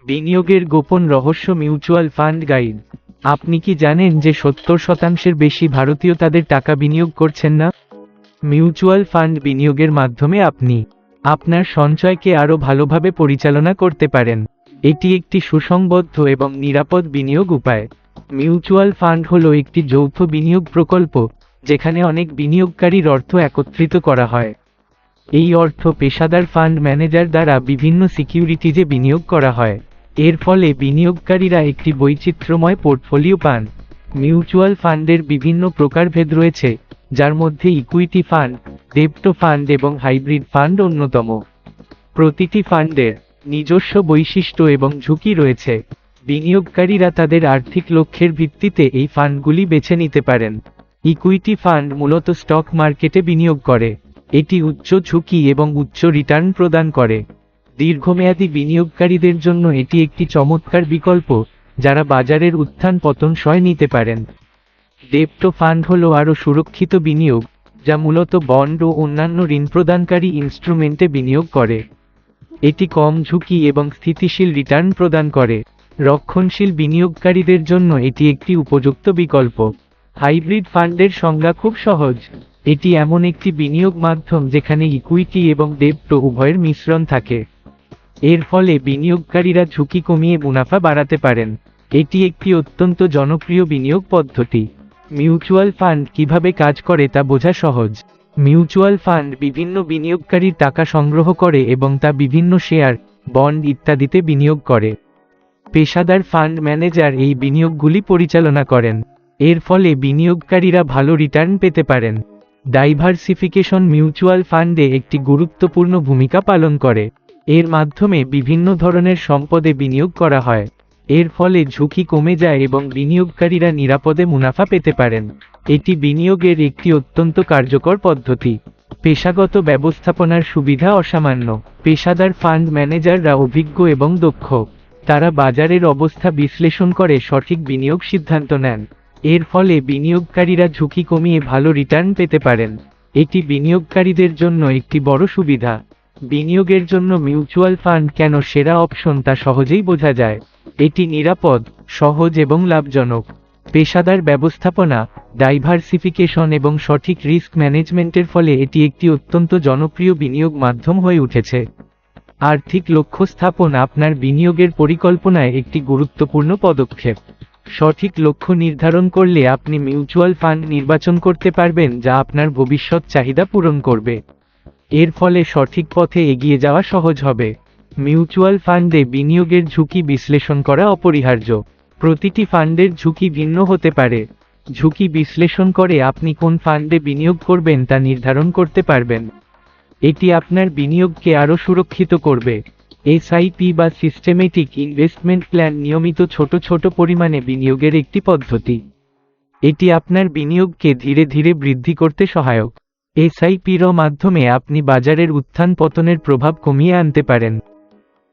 বিনিয়োগের গোপন রহস্য মিউচুয়াল ফান্ড গাইড। আপনি কি জানেন যে 70% বেশি ভারতীয় তাদের টাকা বিনিয়োগ করছেন না? মিউচুয়াল ফান্ড বিনিয়োগের মাধ্যমে আপনি আপনার সঞ্চয়কে আরও ভালোভাবে পরিচালনা করতে পারেন। এটি একটি সুসংবদ্ধ এবং নিরাপদ বিনিয়োগ উপায়। মিউচুয়াল ফান্ড হলো একটি যৌথ বিনিয়োগ প্রকল্প, যেখানে অনেক বিনিয়োগকারীর অর্থ একত্রিত করা হয়। এই অর্থ পেশাদার ফান্ড ম্যানেজার দ্বারা বিভিন্ন সিকিউরিটিজে বিনিয়োগ করা হয়। এর ফলে বিনিয়োগকারীরা একটি বৈচিত্র্যময় পোর্টফোলিও পান। মিউচুয়াল ফান্ডের বিভিন্ন প্রকারভেদ রয়েছে, যার মধ্যে ইকুইটি ফান্ড, ডেপ্ট ফান্ড এবং হাইব্রিড ফান্ড অন্যতম। প্রতিটি ফান্ডের নিজস্ব বৈশিষ্ট্য এবং ঝুঁকি রয়েছে। বিনিয়োগকারীরা তাদের আর্থিক লক্ষ্যের ভিত্তিতে এই ফান্ডগুলি বেছে নিতে পারেন। ইকুইটি ফান্ড মূলত স্টক মার্কেটে বিনিয়োগ করে। এটি উচ্চ ঝুঁকি এবং উচ্চ রিটার্ন প্রদান করে। দীর্ঘমেয়াদী বিনিয়োগকারীদের জন্য এটি একটি চমৎকার বিকল্প, যারা বাজারের উত্থান পতন সয় নিতে পারেন। ডেপ্ট ফান্ড হল আরও সুরক্ষিত বিনিয়োগ, যা মূলত বন্ড ও অন্যান্য ঋণ প্রদানকারী ইনস্ট্রুমেন্টে বিনিয়োগ করে। এটি কম ঝুঁকি এবং স্থিতিশীল রিটার্ন প্রদান করে। রক্ষণশীল বিনিয়োগকারীদের জন্য এটি একটি উপযুক্ত বিকল্প। হাইব্রিড ফান্ডের সংজ্ঞা খুব সহজ। এটি এমন একটি বিনিয়োগ মাধ্যম যেখানে ইকুইটি এবং ডেপ্ট উভয়ের মিশ্রণ থাকে। এর ফলে বিনিয়োগকারীরা ঝুঁকি কমিয়ে মুনাফা বাড়াতে পারেন। এটি একটি অত্যন্ত জনপ্রিয় বিনিয়োগ পদ্ধতি। মিউচুয়াল ফান্ড কিভাবে কাজ করে তা বোঝা সহজ। মিউচুয়াল ফান্ড বিভিন্ন বিনিয়োগকারীর টাকা সংগ্রহ করে এবং তা বিভিন্ন শেয়ার, বন্ড ইত্যাদিতে বিনিয়োগ করে। পেশাদার ফান্ড ম্যানেজার এই বিনিয়োগগুলি পরিচালনা করেন। এর ফলে বিনিয়োগকারীরা ভালো রিটার্ন পেতে পারেন। ডাইভার্সিফিকেশন মিউচুয়াল ফান্ডে একটি গুরুত্বপূর্ণ ভূমিকা পালন করে। এর মাধ্যমে বিভিন্ন ধরনের সম্পদে বিনিয়োগ করা হয়। এর ফলে ঝুঁকি কমে যায় এবং বিনিয়োগকারীরা নিরাপদে মুনাফা পেতে পারেন। এটি বিনিয়োগের একটি অত্যন্ত কার্যকর পদ্ধতি। পেশাগত ব্যবস্থাপনার সুবিধা অসামান্য। পেশাদার ফান্ড ম্যানেজাররা অভিজ্ঞ এবং দক্ষ। তারা বাজারের অবস্থা বিশ্লেষণ করে সঠিক বিনিয়োগ সিদ্ধান্ত নেন। এর ফলে বিনিয়োগকারীরা ঝুঁকি কমিয়ে ভালো রিটার্ন পেতে পারেন। এটি বিনিয়োগকারীদের জন্য একটি বড় সুবিধা। বিনিয়োগের জন্য মিউচুয়াল ফান্ড কেন সেরা অপশন তা সহজেই বোঝা যায়। এটি নিরাপদ, সহজ এবং লাভজনক। পেশাদার ব্যবস্থাপনা, ডাইভার্সিফিকেশন এবং সঠিক রিস্ক ম্যানেজমেন্টের ফলে এটি একটি অত্যন্ত জনপ্রিয় বিনিয়োগ মাধ্যম হয়ে উঠেছে। আর্থিক লক্ষ্য স্থাপন আপনার বিনিয়োগের পরিকল্পনায় একটি গুরুত্বপূর্ণ পদক্ষেপ। সঠিক লক্ষ্য নির্ধারণ করলে আপনি মিউচুয়াল ফান্ড নির্বাচন করতে পারবেন যা আপনার ভবিষ্যৎ চাহিদা পূরণ করবে। এর ফলে সঠিক পথে এগিয়ে যাওয়া সহজ হবে। মিউচুয়াল ফান্ডে বিনিয়োগের ঝুঁকি বিশ্লেষণ করা অপরিহার্য। প্রতিটি ফান্ডের ঝুঁকি ভিন্ন হতে পারে। ঝুঁকি বিশ্লেষণ করে আপনি কোন ফান্ডে বিনিয়োগ করবেন তা নির্ধারণ করতে পারবেন। এটি আপনার বিনিয়োগকে আরও সুরক্ষিত করবে। এসআইপি বা সিস্টেমেটিক ইনভেস্টমেন্ট প্ল্যান নিয়মিত ছোট ছোট পরিমাণে বিনিয়োগের একটি পদ্ধতি। এটি আপনার বিনিয়োগকে ধীরে ধীরে বৃদ্ধি করতে সহায়ক। এসআইপির মাধ্যমে আপনি বাজারের উত্থান পতনের প্রভাব কমিয়ে আনতে পারেন।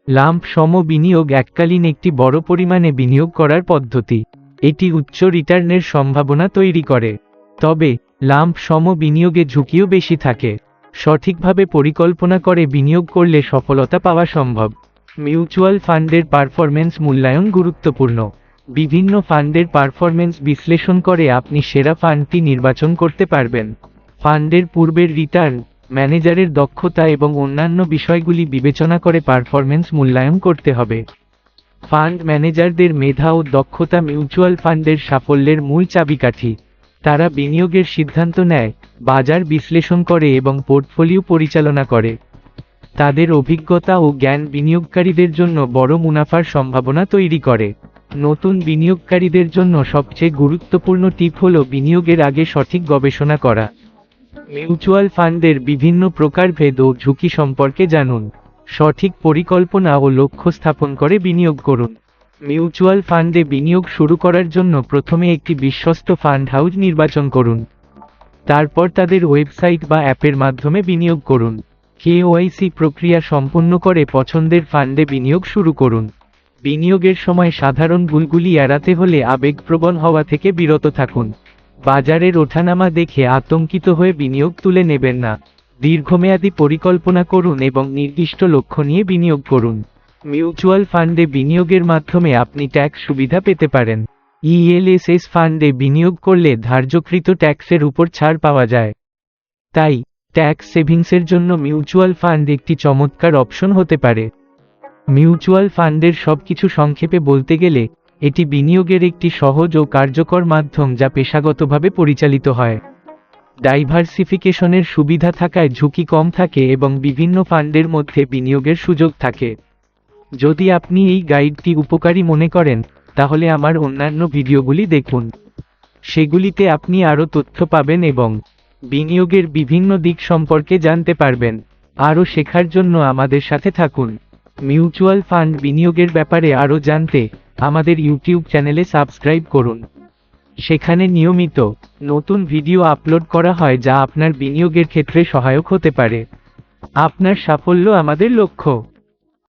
লাম্প সম বিনিয়োগ এককালীন একটি বড় পরিমাণে বিনিয়োগ করার পদ্ধতি। এটি উচ্চ রিটার্নের সম্ভাবনা তৈরি করে। তবে লাম্প সম বিনিয়োগে ঝুঁকিও বেশি থাকে। সঠিকভাবে পরিকল্পনা করে বিনিয়োগ করলে সফলতা পাওয়া সম্ভব। মিউচুয়াল ফান্ডের পারফরম্যান্স মূল্যায়ন গুরুত্বপূর্ণ। বিভিন্ন ফান্ডের পারফরম্যান্স বিশ্লেষণ করে আপনি সেরা ফান্ডটি নির্বাচন করতে পারবেন। ফান্ডের পূর্বের রিটার্ন, ম্যানেজারের দক্ষতা এবং অন্যান্য বিষয়গুলি বিবেচনা করে পারফরম্যান্স মূল্যায়ন করতে হবে। ফান্ড ম্যানেজারদের মেধা ও দক্ষতা মিউচুয়াল ফান্ডের সাফল্যের মূল চাবিকাঠি। তারা বিনিয়োগের সিদ্ধান্ত নেয়, বাজার বিশ্লেষণ করে এবং পোর্টফোলিও পরিচালনা করে। তাদের অভিজ্ঞতা ও জ্ঞান বিনিয়োগকারীদের জন্য বড় মুনাফার সম্ভাবনা তৈরি করে। নতুন বিনিয়োগকারীদের জন্য সবচেয়ে গুরুত্বপূর্ণ টিপ হল বিনিয়োগের আগে সঠিক গবেষণা করা। মিউচুয়াল ফান্ডের বিভিন্ন প্রকারভেদ ও ঝুঁকি সম্পর্কে জানুন। সঠিক পরিকল্পনা ও লক্ষ্য স্থাপন করে বিনিয়োগ করুন। মিউচুয়াল ফান্ডে বিনিয়োগ শুরু করার জন্য প্রথমে একটি বিশ্বস্ত ফান্ড হাউস নির্বাচন করুন। তারপর তাদের ওয়েবসাইট বা অ্যাপের মাধ্যমে বিনিয়োগ করুন। কেওয়াইসি প্রক্রিয়া সম্পন্ন করে পছন্দের ফান্ডে বিনিয়োগ শুরু করুন। বিনিয়োগের সময় সাধারণ ভুলগুলি এড়াতে হলে আবেগপ্রবণ হওয়া থেকে বিরত থাকুন। বাজারের ওঠানামা দেখে আতঙ্কিত হয়ে বিনিয়োগ তুলে নেবেন না। দীর্ঘমেয়াদী পরিকল্পনা করুন এবং নির্দিষ্ট লক্ষ্য নিয়ে বিনিয়োগ করুন। মিউচুয়াল ফান্ডে বিনিয়োগের মাধ্যমে আপনি ট্যাক্স সুবিধা পেতে পারেন। ইএলএসএস ফান্ডে বিনিয়োগ করলে ধার্যকৃত ট্যাক্সের উপর ছাড় পাওয়া যায়। তাই ট্যাক্স সেভিংসের জন্য মিউচুয়াল ফান্ড একটি চমৎকার অপশন হতে পারে। মিউচুয়াল ফান্ডের সবকিছু সংক্ষেপে বলতে গেলে এটি বিনিয়োগের একটি সহজ ও কার্যকর মাধ্যম যা পেশাগতভাবে পরিচালিত হয়। ডাইভার্সিফিকেশনের সুবিধা থাকায় ঝুঁকি কম থাকে এবং বিভিন্ন ফান্ডের মধ্যে বিনিয়োগের সুযোগ থাকে। যদি আপনি এই গাইডটি উপকারী মনে করেন তাহলে আমার অন্যান্য ভিডিওগুলি দেখুন। সেগুলিতে আপনি আরও তথ্য পাবেন এবং বিনিয়োগের বিভিন্ন দিক সম্পর্কে জানতে পারবেন। আরও শেখার জন্য আমাদের সাথে থাকুন। মিউচুয়াল ফান্ড বিনিয়োগের ব্যাপারে আরও জানতে আমাদের ইউটিউব চ্যানেলে সাবস্ক্রাইব করুন। সেখানে নিয়মিত নতুন ভিডিও আপলোড করা হয় যা আপনার বিনিয়োগের ক্ষেত্রে সহায়ক হতে পারে। আপনার সাফল্য আমাদের লক্ষ্য।